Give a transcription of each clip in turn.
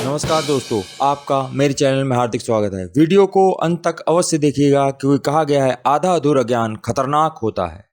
नमस्कार दोस्तों, आपका मेरे चैनल में हार्दिक स्वागत है। वीडियो को अंत तक अवश्य देखिएगा क्योंकि कहा गया है आधा अधूरा ज्ञान खतरनाक होता है।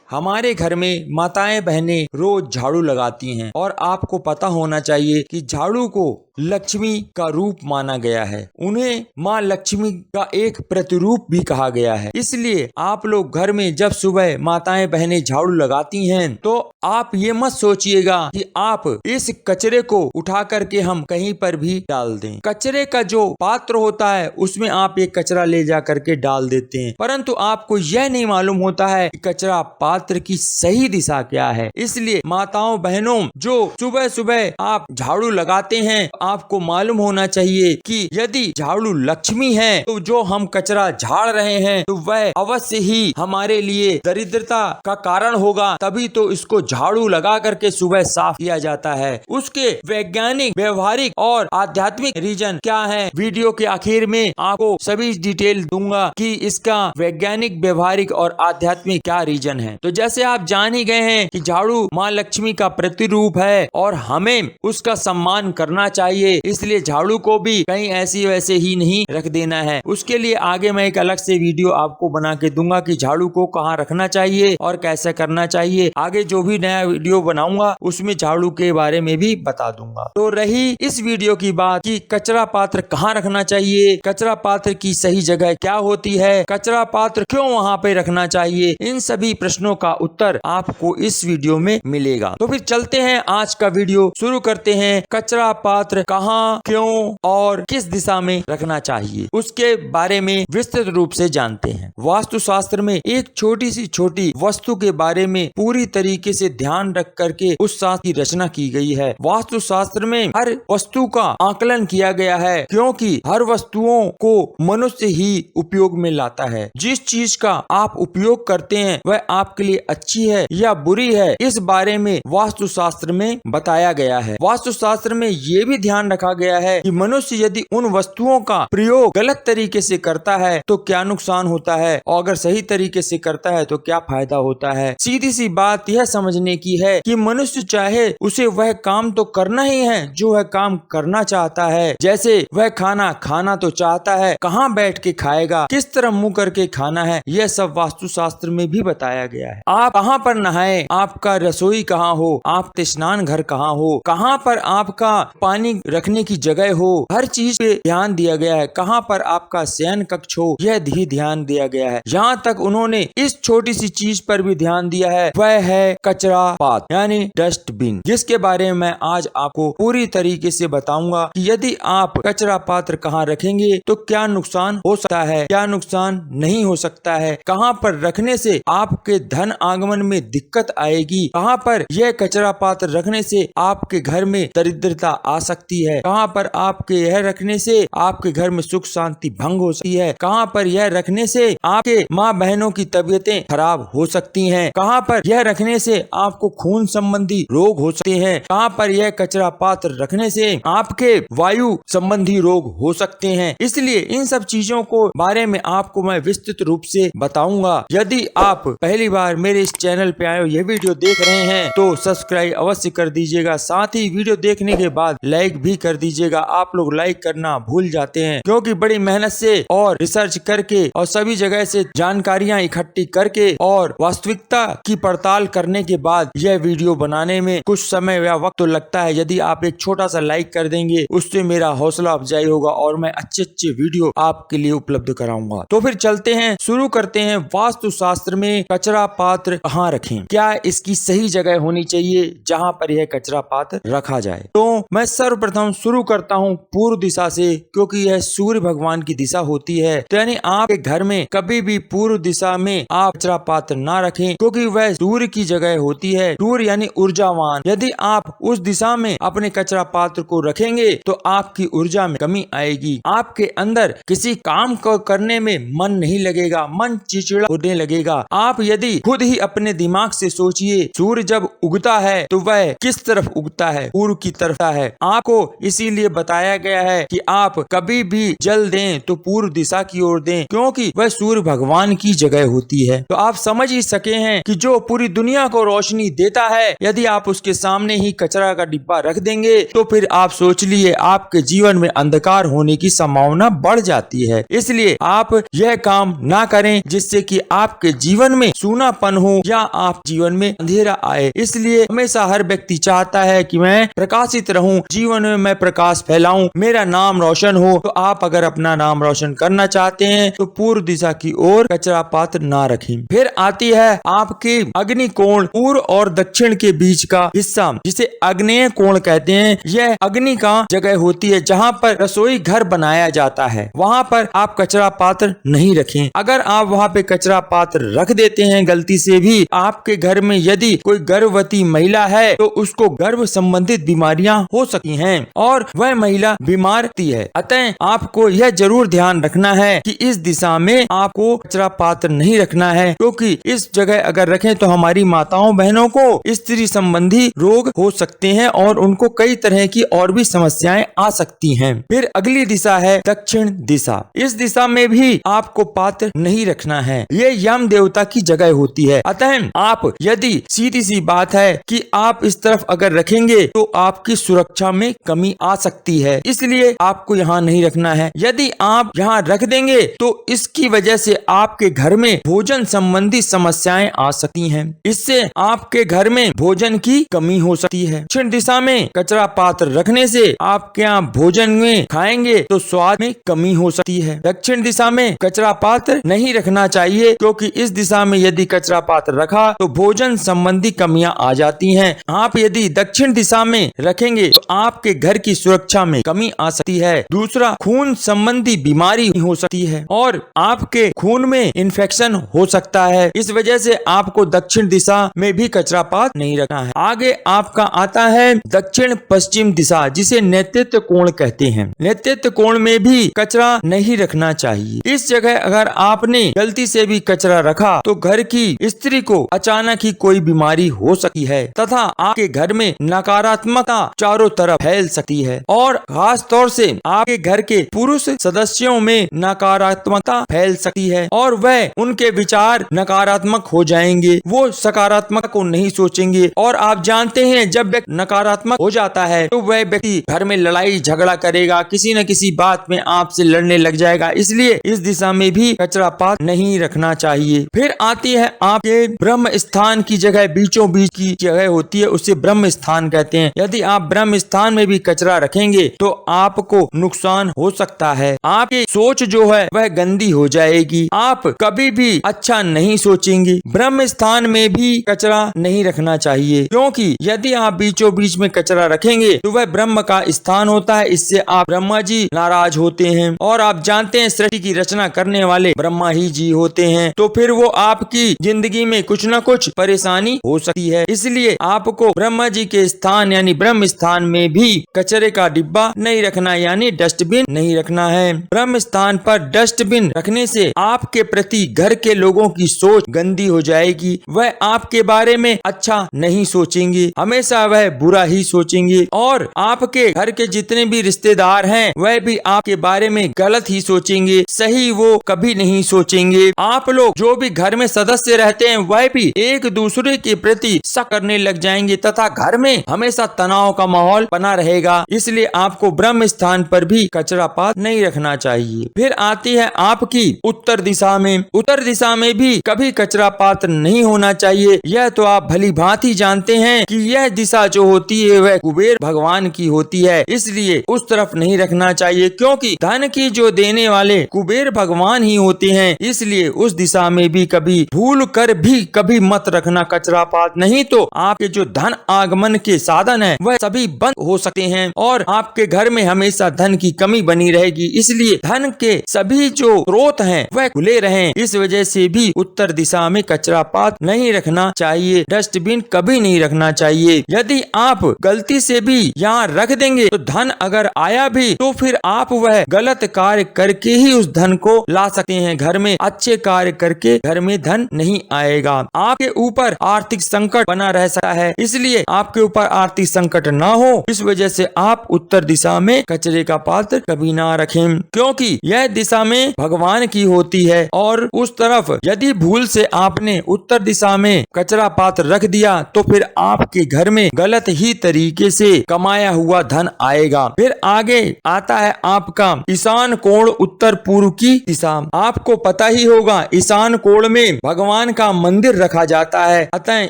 हमारे घर में माताएं बहनें रोज झाड़ू लगाती हैं और आपको पता होना चाहिए कि झाड़ू को लक्ष्मी का रूप माना गया है। उन्हें माँ लक्ष्मी का एक प्रतिरूप भी कहा गया है। इसलिए आप लोग घर में जब सुबह माताएं बहनें झाड़ू लगाती हैं तो आप ये मत सोचिएगा कि आप इस कचरे को उठा करके हम कहीं पर भी डाल दें। कचरे का जो पात्र होता है उसमें आप एक कचरा ले जा करके डाल देते हैं, परंतु आपको यह नहीं मालूम होता है कि कचरा पात्र की सही दिशा क्या है। इसलिए माताओं बहनों, जो सुबह सुबह आप झाड़ू लगाते हैं, आपको मालूम होना चाहिए कि यदि झाड़ू लक्ष्मी है तो जो हम कचरा झाड़ रहे हैं तो वह अवश्य ही हमारे लिए दरिद्रता का कारण होगा, तभी तो इसको झाड़ू लगा करके सुबह साफ किया जाता है। उसके वैज्ञानिक, व्यवहारिक और आध्यात्मिक रीजन क्या है, वीडियो के आखिर में आपको सभी डिटेल दूंगा कि इसका वैज्ञानिक, व्यवहारिक और आध्यात्मिक क्या रीजन है। तो जैसे आप जान ही गए हैं कि झाड़ू माँ लक्ष्मी का प्रतिरूप है और हमें उसका सम्मान करना चाहिए, इसलिए झाड़ू को भी कहीं ऐसी वैसे ही नहीं रख देना है। उसके लिए आगे मैं एक अलग से वीडियो आपको बना के दूंगा कि झाड़ू को कहाँ रखना चाहिए और कैसे करना चाहिए। आगे जो भी नया वीडियो बनाऊंगा उसमें झाड़ू के बारे में भी बता दूंगा। तो रही इस वीडियो की बात कि कचरा पात्र कहाँ रखना चाहिए, कचरा पात्र की सही जगह क्या होती है, कचरा पात्र क्यों वहाँ पे रखना चाहिए, इन सभी प्रश्नों का उत्तर आपको इस वीडियो में मिलेगा। तो फिर चलते हैं, आज का वीडियो शुरू करते हैं। कचरा पात्र कहाँ, क्यों और किस दिशा में रखना चाहिए उसके बारे में विस्तृत रूप से जानते हैं। वास्तुशास्त्र में एक छोटी सी छोटी वस्तु के बारे में पूरी तरीके से ध्यान रख करके उस शास्त्र की रचना की गई है। वास्तुशास्त्र में हर वस्तु का आकलन किया गया है क्योंकि हर वस्तुओं को मनुष्य ही उपयोग में लाता है। जिस चीज का आप उपयोग करते हैं वह आपके लिए अच्छी है या बुरी है, इस बारे में वास्तुशास्त्र में बताया गया है। वास्तुशास्त्र में ये भी ध्यान रखा गया है कि मनुष्य यदि उन वस्तुओं का प्रयोग गलत तरीके से करता है तो क्या नुकसान होता है और अगर सही तरीके से करता है तो क्या फायदा होता है। सीधी सी बात यह समझने की है कि मनुष्य चाहे उसे वह काम तो करना ही है जो वह काम करना चाहता है। जैसे वह खाना खाना तो चाहता है, कहाँ बैठ के खाएगा, किस तरह मुंह करके खाना है, यह सब वास्तुशास्त्र में भी बताया गया है। आप कहाँ पर नहाए, आपका रसोई कहाँ हो, आप स्नान घर कहाँ हो, कहाँ पर आपका पानी रखने की जगह हो, हर चीज पे ध्यान दिया गया है। कहाँ पर आपका शयन कक्ष हो, यह भी ध्यान दिया गया है। यहाँ तक उन्होंने इस छोटी सी चीज पर भी ध्यान दिया है, वह है कचरा पात्र यानी डस्टबिन, जिसके बारे में मैं आज आपको पूरी तरीके से बताऊंगा कि यदि आप कचरा पात्र कहाँ रखेंगे तो क्या नुकसान हो सकता है, क्या नुकसान नहीं हो सकता है, कहाँ पर रखने से आपके धन आगमन में दिक्कत आएगी, कहाँ पर यह कचरा पात्र रखने से आपके घर में दरिद्रता आ सकती है, कहाँ पर आपके यह रखने से आपके घर में सुख शांति भंग हो सकती है, कहाँ पर यह रखने से आपके माँ बहनों की तबीयतें खराब हो सकती हैं, कहाँ पर यह रखने से आपको खून संबंधी रोग हो सकते हैं, कहाँ पर यह कचरा पात्र रखने से आपके वायु संबंधी रोग हो सकते हैं। इसलिए इन सब चीजों को बारे में आपको मैं विस्तृत रूप से बताऊंगा। यदि आप पहली बार मेरे इस चैनल पे आए हो, यह वीडियो देख रहे हैं तो सब्सक्राइब अवश्य कर दीजिएगा, साथ ही वीडियो देखने के बाद लाइक भी कर दीजिएगा। आप लोग लाइक करना भूल जाते हैं क्योंकि बड़ी मेहनत से और रिसर्च करके और सभी जगह से जानकारियां इकट्ठी करके और वास्तविकता की पड़ताल करने के बाद यह वीडियो बनाने में कुछ समय या वक्त तो लगता है। यदि आप एक छोटा सा लाइक कर देंगे उससे मेरा हौसला अफजाई होगा और मैं अच्छे अच्छे वीडियो आपके लिए उपलब्ध कराऊंगा। तो फिर चलते हैं, शुरू करते हैं। वास्तुशास्त्र में कचरा पात्र कहाँ रखें, क्या इसकी सही जगह होनी चाहिए जहाँ पर यह कचरा पात्र रखा जाए। तो मैं सर्वप्रथम शुरू करता हूँ पूर्व दिशा से, क्योंकि यह सूर्य भगवान की दिशा होती है। तो यानी आपके घर में कभी भी पूर्व दिशा में आप कचरा पात्र ना रखें क्योंकि वह सूर्य की जगह होती है। सूर्य यानी ऊर्जावान। यदि आप आप उस दिशा में अपने कचरा पात्र को रखेंगे तो आपकी ऊर्जा में कमी आएगी, आपके अंदर किसी काम को करने में मन नहीं लगेगा, मन चिड़चिड़ा होने लगेगा। आप यदि खुद ही अपने दिमाग से सोचिए, सूर्य जब उगता है तो वह किस तरफ उगता है? पूर्व की तरफ है। आपको इसीलिए बताया गया है कि आप कभी भी जल दें तो पूर्व दिशा की ओर दें, क्योंकि वह सूर्य भगवान की जगह होती है। तो आप समझ ही सके हैं कि जो पूरी दुनिया को रोशनी देता है, यदि आप उसके सामने ही कचरा का डिब्बा रख देंगे तो फिर आप सोच लिए आपके जीवन में अंधकार होने की संभावना बढ़ जाती है। इसलिए आप यह काम ना करें जिससे कि आपके जीवन में सूनापन हो या आप जीवन में अंधेरा आए। इसलिए हमेशा हर व्यक्ति चाहता है कि मैं प्रकाशित रहूं, जीवन में मैं प्रकाश फैलाऊं, मेरा नाम रोशन हो। तो आप अगर अपना नाम रोशन करना चाहते हैं तो पूर्व दिशा की ओर कचरा पात्र ना रखें। फिर आती है आपके अग्नि कोण, पूर्व और दक्षिण के बीच का हिस्सा जिसे आग्नेय कोण कहते हैं। यह अग्नि का जगह होती है जहाँ पर रसोई घर बनाया जाता है, वहाँ पर आप कचरा पात्र नहीं रखें। अगर आप वहाँ पे कचरा पात्र रख देते हैं गलती से भी, आपके घर में यदि कोई गर्भवती महिला है तो उसको गर्भ संबंधित बीमारियां हो सकती हैं और वह महिला बीमार होती है। अतः आपको यह जरूर ध्यान रखना है कि इस दिशा में आपको कचरा पात्र नहीं रखना है, क्योंकि इस जगह अगर रखें तो हमारी माताओं बहनों को स्त्री संबंधी रोग हो सकते हैं और उनको कई तरह की और भी समस्याएं आ सकती हैं। फिर अगली दिशा है दक्षिण दिशा। इस दिशा में भी आपको पात्र नहीं रखना है, ये यम देवता की जगह होती है। अतः आप यदि सीधी सी बात है कि आप इस तरफ अगर रखेंगे तो आपकी सुरक्षा में कमी आ सकती है, इसलिए आपको यहाँ नहीं रखना है। यदि आप यहाँ रख देंगे तो इसकी वजह से आपके घर में भोजन संबंधी समस्याएं आ सकती हैं, इससे आपके घर में भोजन की कमी हो सकती है। दक्षिण दिशा में कचरा पात्र रखने से आपके यहाँ भोजन में खाएंगे तो स्वाद में कमी हो सकती है। दक्षिण दिशा में कचरा पात्र नहीं रखना चाहिए, क्योंकि इस दिशा में यदि कचरा पात्र रखा तो भोजन संबंधी कमियां आ जाती हैं। आप यदि दक्षिण दिशा में रखेंगे तो आपके घर की सुरक्षा में कमी आ सकती है। दूसरा, खून संबंधी बीमारी हो सकती है और आपके खून में इन्फेक्शन हो सकता है। इस वजह से आपको दक्षिण दिशा में भी कचरा पात्र नहीं रखना है। आगे आपका आता है दक्षिण पश्चिम दिशा, जिसे नेतृत्व कोण कहते हैं। नेतृत्व कोण में भी कचरा नहीं रखना चाहिए। इस जगह अगर आपने गलती से भी कचरा रखा तो घर की स्त्री को अचानक ही कोई बीमारी हो सकती है तथा आपके घर में नकारात्मकता चारों तरफ फैल सकती है और खास तौर से आपके घर के पुरुष सदस्यों में नकारात्मकता फैल सकती है और वह उनके विचार नकारात्मक हो जाएंगे, वो सकारात्मक को नहीं सोचेंगे। और आप जानते हैं जब व्यक्ति नकारात्मक हो जाता है तो वह व्यक्ति घर में लड़ाई झगड़ा करेगा, किसी न किसी बात में आपसे लड़ने लग जाएगा। इसलिए इस दिशा में भी कचरा पात्र नहीं रखना चाहिए। फिर आती है आपके ब्रह्म स्थान की जगह, बीचों बीच की जगह होती है, उसे ब्रह्म स्थान कहते हैं। यदि आप ब्रह्म स्थान में भी कचरा रखेंगे तो आपको नुकसान हो सकता है। आपकी सोच जो है वह गंदी हो जाएगी, आप कभी भी अच्छा नहीं सोचेंगे। ब्रह्म स्थान में भी कचरा नहीं रखना चाहिए, क्योंकि यदि आप बीचों बीच में कचरा रखेंगे तो वह ब्रह्म का स्थान होता है, इससे आप ब्रह्मा जी नाराज होते हैं और आप जानते हैं सृष्टि की रचना करने वाले ब्रह्मा ही जी होते हैं, तो फिर वो आपकी जिंदगी में कुछ न कुछ परेशानी हो सकती है। इसलिए आपको ब्रह्मा जी के स्थान यानी ब्रह्म स्थान में भी कचरे का डिब्बा नहीं रखना यानी डस्टबिन नहीं रखना है। ब्रह्म स्थान पर डस्टबिन रखने से आपके प्रति घर के लोगों की सोच गंदी हो जाएगी, वह आपके बारे में अच्छा नहीं सोचेंगे, हमेशा वह बुरा ही सोचेंगे और आपके घर के जितने भी रिश्तेदार हैं वह भी आपके बारे में गलत ही सोचेंगे, सही वो कभी नहीं सोचेंगे। आप लोग जो भी घर में सदस्य रहते हैं वह भी एक दूसरे के प्रति शक करने लग जाएंगे तथा घर में हमेशा तनाव का माहौल बना रहेगा। इसलिए आपको ब्रह्म स्थान पर भी कचरा पात्र नहीं रखना चाहिए। फिर आती है आपकी उत्तर दिशा में। उत्तर दिशा में भी कभी कचरा पात्र नहीं होना चाहिए। यह तो आप भली भांति जानते हैं कि यह दिशा जो होती है वह कुबेर भगवान की होती है, इसलिए उस तरफ नहीं रखना चाहिए, क्योंकि धन की जो देने वाले कुबेर भगवान ही होते हैं। इसलिए उस दिशा में भी कभी भूल कर भी कभी मत रखना कचरा पात्र, नहीं तो आपके जो धन आगमन के साधन है वह सभी बंद हो सकते हैं और आपके घर में हमेशा धन की कमी बनी रहेगी। इसलिए धन के सभी जो स्रोत हैं वह खुले रहें, इस वजह से भी उत्तर दिशा में कचरा पात्र नहीं रखना चाहिए, डस्टबिन कभी नहीं रखना चाहिए। यदि यदि आप गलती से भी यहाँ रख देंगे तो धन अगर आया भी तो फिर आप वह गलत कार्य करके ही उस धन को ला सकते हैं। घर में अच्छे कार्य करके घर में धन नहीं आएगा। आपके ऊपर आर्थिक संकट बना रह सकता है, इसलिए आपके ऊपर आर्थिक संकट ना हो इस वजह से आप उत्तर दिशा में कचरे का पात्र कभी ना रखें, क्योंकि यह दिशा में भगवान की होती है। और उस तरफ यदि भूल से आपने उत्तर दिशा में कचरा पात्र रख दिया तो फिर आपके घर में गलत ही तरीके से कमाया हुआ धन आएगा। फिर आगे आता है आपका ईशान कोण उत्तर पूर्व की दिशा। आपको पता ही होगा ईशान कोण में भगवान का मंदिर रखा जाता है, अतः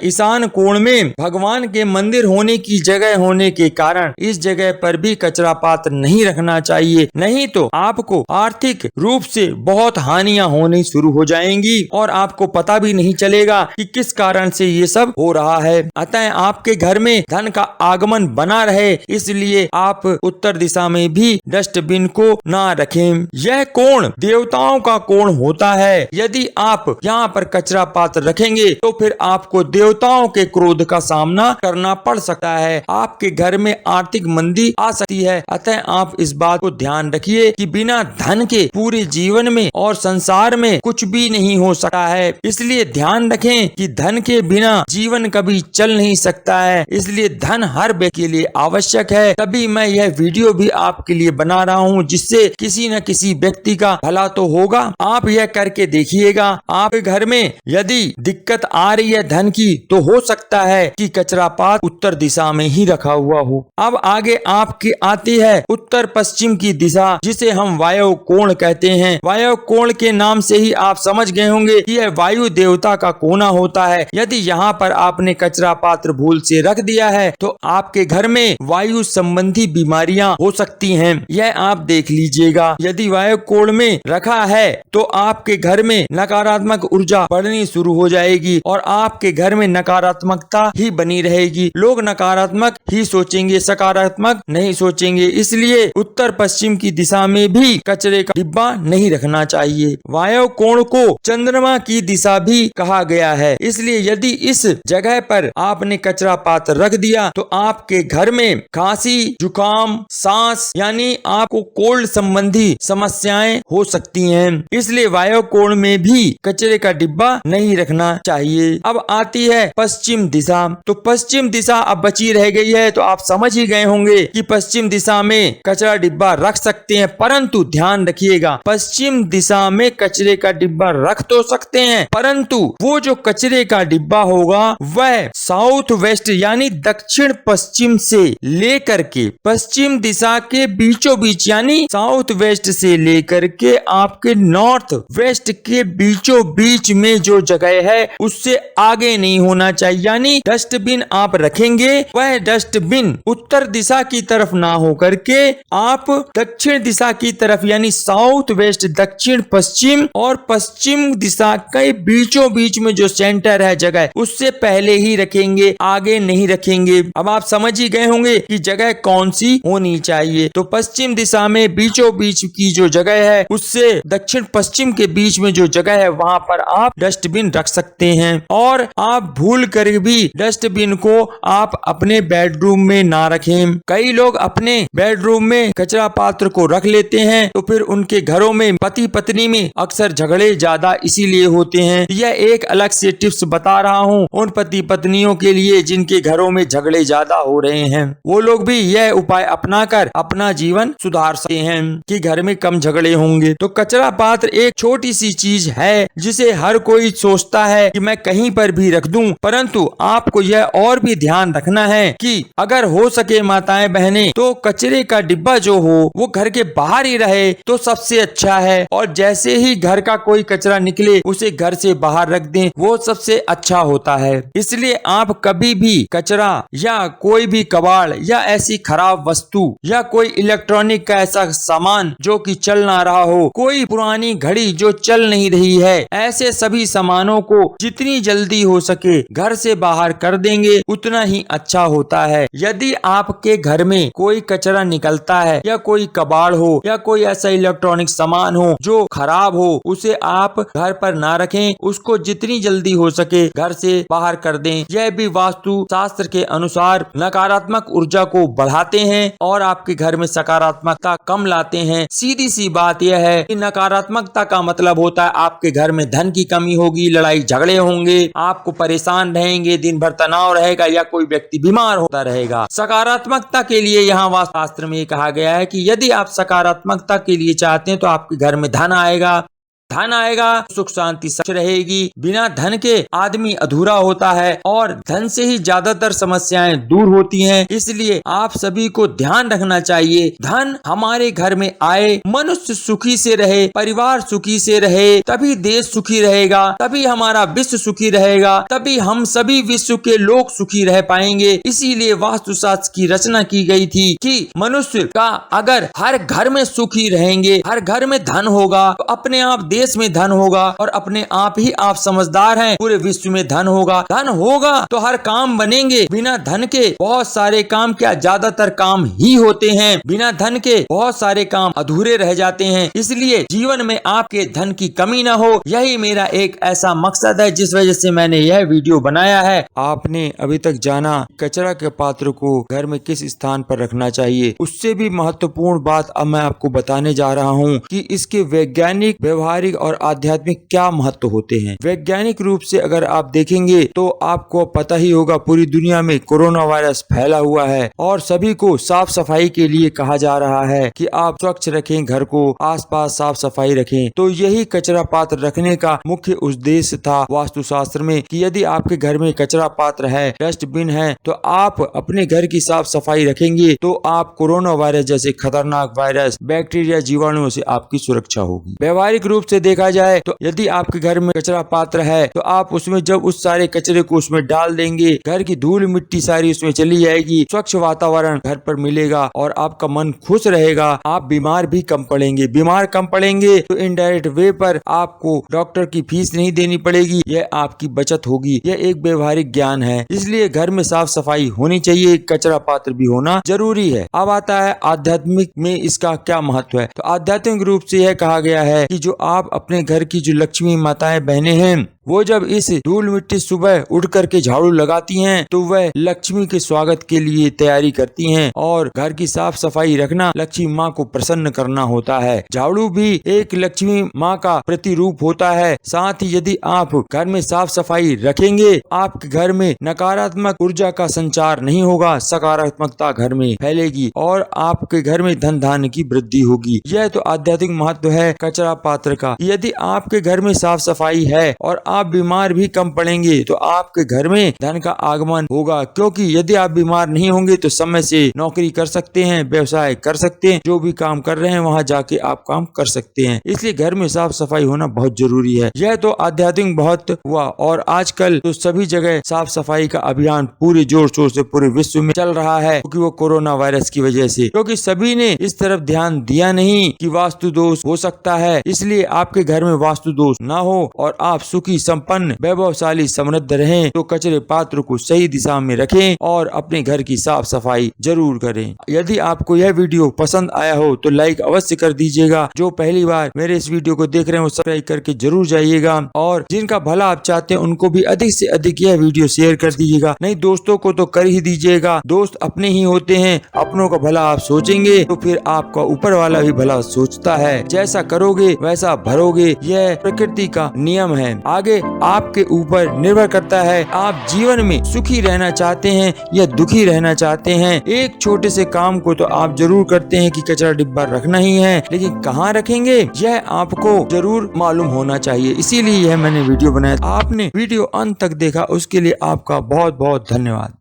ईशान कोण में भगवान के मंदिर होने की जगह होने के कारण इस जगह पर भी कचरा पात्र नहीं रखना चाहिए, नहीं तो आपको आर्थिक रूप से बहुत हानियां होनी शुरू हो जाएंगी और आपको पता भी नहीं चलेगा कि किस कारण से ये सब हो रहा है। अतः आपके घर में धन का आगमन बना रहे इसलिए आप उत्तर दिशा में भी डस्टबिन को ना रखें। यह कोण देवताओं का कोण होता है, यदि आप यहाँ पर कचरा पात्र रखेंगे तो फिर आपको देवताओं के क्रोध का सामना करना पड़ सकता है, आपके घर में आर्थिक मंदी आ सकती है। अतः आप इस बात को ध्यान रखिए कि बिना धन के पूरे जीवन में और संसार में कुछ भी नहीं हो सकता है, इसलिए ध्यान रखें कि धन के बिना जीवन कभी चल नहीं सकता है, इसलिए धन हर व्यक्ति के लिए आवश्यक है। तभी मैं यह वीडियो भी आपके लिए बना रहा हूँ जिससे किसी न किसी व्यक्ति का भला तो होगा। आप यह करके देखिएगा। आपके घर में यदि दिक्कत आ रही है धन की तो हो सकता है कि कचरा पात्र उत्तर दिशा में ही रखा हुआ हो। अब आगे आपकी आती है उत्तर पश्चिम की दिशा, जिसे हम वायु कोण कहते हैं। वायु कोण के नाम से ही आप समझ गए होंगे कि यह वायु देवता का कोना होता है। यदि यहाँ पर आपने कचरा पात्र भूल से रख दिया है तो आपके घर में वायु संबंधी बीमारियां हो सकती हैं, यह आप देख लीजिएगा। यदि वायु कोण में रखा है तो आपके घर में नकारात्मक ऊर्जा बढ़नी शुरू हो जाएगी और आपके घर में नकारात्मकता ही बनी रहेगी। लोग नकारात्मक ही सोचेंगे, सकारात्मक नहीं सोचेंगे, इसलिए उत्तर पश्चिम की दिशा में भी कचरे का डिब्बा नहीं रखना चाहिए। वायु कोण को चंद्रमा की दिशा भी कहा गया है, इसलिए यदि इस जगह पर आपने कचरा पात्र रख दिया तो आपके घर में खांसी, जुकाम, सांस यानी आपको कोल्ड संबंधी समस्याएं हो सकती हैं, इसलिए वायु कोण में भी कचरे का डिब्बा नहीं रखना चाहिए। अब आती है पश्चिम दिशा। तो पश्चिम दिशा अब बची रह गई है, तो आप समझ ही गए होंगे कि पश्चिम दिशा में कचरा डिब्बा रख सकते हैं, परंतु ध्यान रखिएगा पश्चिम दिशा में कचरे का डिब्बा रख तो सकते हैं, परंतु वो जो कचरे का डिब्बा होगा वह साउथ वेस्ट यानी दक्षिण पश्चिम से लेकर के पश्चिम दिशा के बीचों बीच यानी साउथ वेस्ट से लेकर के आपके नॉर्थ वेस्ट के बीचों बीच में जो जगह है उससे आगे नहीं होना चाहिए। यानी डस्टबिन आप रखेंगे वह डस्टबिन उत्तर दिशा की तरफ ना हो करके आप दक्षिण दिशा की तरफ यानी साउथ वेस्ट दक्षिण पश्चिम और पश्चिम दिशा के बीचों बीच में जो सेंटर है जगह उससे पहले ही रखेंगे, आगे नहीं रखेंगे। अब आप समझ ही गए होंगे कि जगह कौन सी होनी चाहिए। तो पश्चिम दिशा में बीचों बीच की जो जगह है उससे दक्षिण पश्चिम के बीच में जो जगह है वहां पर आप डस्टबिन रख सकते हैं। और आप भूल कर भी डस्टबिन को आप अपने बेडरूम में ना रखें। कई लोग अपने बेडरूम में कचरा पात्र को रख लेते हैं तो फिर उनके घरों में पति पत्नी में अक्सर झगड़े ज्यादा इसीलिए होते हैं। यह एक अलग से टिप्स बता रहा हूँ उन पति पत्नियों के लिए जिनके घरों में झगड़े ज्यादा हो रहे हैं, वो लोग भी यह उपाय अपनाकर अपना जीवन सुधार सकते हैं कि घर में कम झगड़े होंगे। तो कचरा पात्र एक छोटी सी चीज है जिसे हर कोई सोचता है कि मैं कहीं पर भी रख दूं, परंतु आपको यह और भी ध्यान रखना है कि अगर हो सके माताएं बहनें तो कचरे का डिब्बा जो हो वो घर के बाहर ही रहे तो सबसे अच्छा है, और जैसे ही घर का कोई कचरा निकले उसे घर से बाहर रख दें, वो सबसे अच्छा होता है। इसलिए आप कभी भी कचरा या कोई भी कबाड़ या ऐसी खराब वस्तु या कोई इलेक्ट्रॉनिक का ऐसा सामान जो कि चल ना रहा हो, कोई पुरानी घड़ी जो चल नहीं रही है, ऐसे सभी सामानों को जितनी जल्दी हो सके घर से बाहर कर देंगे उतना ही अच्छा होता है। यदि आपके घर में कोई कचरा निकलता है या कोई कबाड़ हो या कोई ऐसा इलेक्ट्रॉनिक सामान हो जो खराब हो, उसे आप घर पर ना रखें, उसको जितनी जल्दी हो सके घर से बाहर कर दें। यह भी वास्तु शास्त्र के अनुसार नकारात्मक ऊर्जा को बढ़ाते हैं और आपके घर में सकारात्मकता कम लाते हैं। सीधी सी बात यह है कि नकारात्मकता का मतलब होता है आपके घर में धन की कमी होगी, लड़ाई झगड़े होंगे, आपको परेशान रहेंगे, दिन भर तनाव रहेगा या कोई व्यक्ति बीमार होता रहेगा। सकारात्मकता के लिए यहाँ वास्तुशास्त्र में कहा गया है कि यदि आप सकारात्मकता के लिए चाहते हैं तो आपके घर में धन आएगा, सुख शांति रहेगी। बिना धन के आदमी अधूरा होता है और धन से ही ज्यादातर समस्याएं दूर होती हैं। इसलिए आप सभी को ध्यान रखना चाहिए, धन हमारे घर में आए, मनुष्य सुखी से रहे, परिवार सुखी से रहे, तभी देश सुखी रहेगा, तभी हमारा विश्व सुखी रहेगा, तभी हम सभी विश्व के लोग सुखी रह पाएंगे। इसीलिए वास्तुशास्त्र की रचना की गई थी कि मनुष्य का अगर हर घर में सुखी रहेंगे, हर घर में धन होगा तो अपने आप देश में धन होगा और अपने आप ही आप समझदार हैं, पूरे विश्व में धन होगा। धन होगा तो हर काम बनेंगे। बिना धन के बहुत सारे काम, क्या ज्यादातर काम ही होते हैं, बिना धन के बहुत सारे काम अधूरे रह जाते हैं। इसलिए जीवन में आपके धन की कमी ना हो, यही मेरा एक ऐसा मकसद है जिस वजह से मैंने यह वीडियो बनाया है। आपने अभी तक जाना कचरा के पात्र को घर में किस स्थान पर रखना चाहिए, उससे भी महत्वपूर्ण बात अब मैं आपको बताने जा रहा हूँ कि इसके वैज्ञानिक, व्यवहारिक और आध्यात्मिक क्या महत्व होते हैं। वैज्ञानिक रूप से अगर आप देखेंगे तो आपको पता ही होगा पूरी दुनिया में कोरोना वायरस फैला हुआ है और सभी को साफ सफाई के लिए कहा जा रहा है कि आप स्वच्छ रखें, घर को आसपास साफ सफाई रखें। तो यही कचरा पात्र रखने का मुख्य उद्देश्य था वास्तुशास्त्र में कि यदि आपके घर में कचरा पात्र है, डस्टबिन है, तो आप अपने घर की साफ सफाई रखेंगे तो आप कोरोना वायरस जैसे खतरनाक वायरस, बैक्टीरिया, जीवाणुओं से आपकी सुरक्षा होगी। व्यवहारिक रूप से देखा जाए तो यदि आपके घर में कचरा पात्र है तो आप उसमें जब उस सारे कचरे को उसमें डाल देंगे, घर की धूल मिट्टी सारी उसमें चली जाएगी, स्वच्छ वातावरण घर पर मिलेगा और आपका मन खुश रहेगा। आप बीमार भी कम पड़ेंगे। बीमार कम पड़ेंगे तो इनडायरेक्ट वे पर आपको डॉक्टर की फीस नहीं देनी पड़ेगी, यह आपकी बचत होगी। यह एक व्यवहारिक ज्ञान है। इसलिए घर में साफ सफाई होनी चाहिए, कचरा पात्र भी होना जरूरी है। अब आता है आध्यात्मिक में इसका क्या महत्व है। तो आध्यात्मिक रूप से यह कहा गया है कि जो आप अपने घर की जो लक्ष्मी माताएं बहनें हैं वो जब इस धूल मिट्टी सुबह उठ करके झाड़ू लगाती हैं तो वह लक्ष्मी के स्वागत के लिए तैयारी करती हैं और घर की साफ सफाई रखना लक्ष्मी माँ को प्रसन्न करना होता है। झाड़ू भी एक लक्ष्मी माँ का प्रतिरूप होता है। साथ ही यदि आप घर में साफ सफाई रखेंगे, आपके घर में नकारात्मक ऊर्जा का संचार नहीं होगा, सकारात्मकता घर में फैलेगी और आपके घर में धन धान्य की वृद्धि होगी। यह तो आध्यात्मिक महत्व है कचरा पात्र का। यदि आपके घर में साफ सफाई है और आप बीमार भी कम पड़ेंगे तो आपके घर में धन का आगमन होगा, क्योंकि यदि आप बीमार नहीं होंगे तो समय से नौकरी कर सकते हैं, व्यवसाय कर सकते हैं, जो भी काम कर रहे हैं वहां जाके आप काम कर सकते हैं। इसलिए घर में साफ सफाई होना बहुत जरूरी है। यह तो आध्यात्मिक बहुत हुआ और आजकल तो सभी जगह साफ सफाई का अभियान पूरे जोर शोर से पूरे विश्व में चल रहा है, क्योंकि वो कोरोना वायरस की वजह से, क्योंकि सभी ने इस तरफ ध्यान दिया नहीं कि वास्तु दोष हो सकता है। इसलिए आपके घर में वास्तु दोष ना हो और आप सुखी, संपन्न, वैभवशाली, समृद्ध रहें तो कचरे पात्र को सही दिशा में रखें और अपने घर की साफ सफाई जरूर करें। यदि आपको यह वीडियो पसंद आया हो तो लाइक अवश्य कर दीजिएगा। जो पहली बार मेरे इस वीडियो को देख रहे हैं वो सब्सक्राइब करके जरूर जाइएगा और जिनका भला आप चाहते हैं उनको भी अधिक से अधिक यह वीडियो शेयर कर दीजिएगा। नहीं, दोस्तों को तो कर ही दीजिएगा। दोस्त अपने ही होते हैं, अपनों का भला आप सोचेंगे तो फिर आपका ऊपर वाला भी भला सोचता है। जैसा करोगे वैसा भरोगे, यह प्रकृति का नियम है। आगे आपके ऊपर निर्भर करता है आप जीवन में सुखी रहना चाहते हैं या दुखी रहना चाहते हैं। एक छोटे से काम को तो आप जरूर करते हैं कि कचरा डिब्बा रखना ही है, लेकिन कहाँ रखेंगे यह आपको जरूर मालूम होना चाहिए। इसीलिए यह मैंने वीडियो बनाया। आपने वीडियो अंत तक देखा उसके लिए आपका बहुत बहुत धन्यवाद।